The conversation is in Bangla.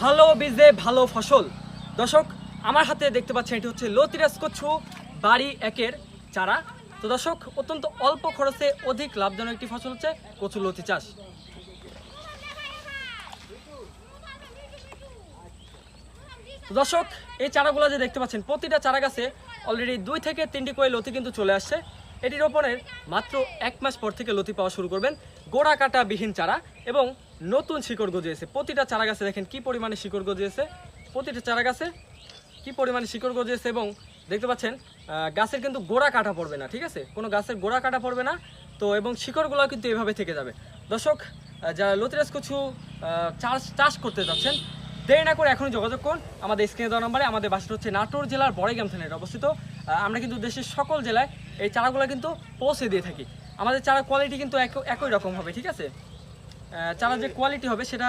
ভালো বীজে ভালো ফসল। দর্শক, আমার হাতে দেখতে পাচ্ছেন এটি হচ্ছে লতিরাজ কচু বাড়ি একের চারা। তো দর্শক, অত্যন্ত অল্প খরচে অধিক লাভজনক একটি ফসল হচ্ছে কচু লতি চাষ। তো দর্শক, এই চারাগুলো যে দেখতে পাচ্ছেন প্রতিটা চারা গাছে অলরেডি 2 থেকে 3টি করে লতি কিন্তু চলে আসছে। এটি রোপণের মাত্র 1 মাস পর থেকে লতি পাওয়া শুরু করবেন। গোড়া কাটা বিহীন চারা এবং নতুন শিকড় গজিয়েছে। প্রতিটা চারা গাছে দেখেন কি পরিমাণে শিকড় গজিয়েছে, প্রতিটা চারা গাছে কি পরিমাণে শিকড় গজিয়েছে। এবং দেখতে পাচ্ছেন গাছের কিন্তু গোড়া কাটা পড়বে না, ঠিক আছে, কোনো গাছের গোড়া কাটা পড়বে না। তো এবং শিকড়গুলো কিন্তু এভাবে থেকে যাবে। দর্শক, যারা লতিরাজ কচু চাষ করতে যাচ্ছেন, দেরি না করে এখনই যোগাযোগ করুন আমাদের স্ক্রিনে দেওয়া নম্বরে। আমাদের বাসাটা হচ্ছে নাটোর জেলার বড়াইগ্রাম থানায় অবস্থিত। আমরা কিন্তু দেশের সকল জেলায় এই চারাগুলো কিন্তু পৌঁছে দিয়ে থাকি। আমাদের চারা কোয়ালিটি কিন্তু একই রকম হবে, ঠিক আছে। চারা যে কোয়ালিটি হবে সেটা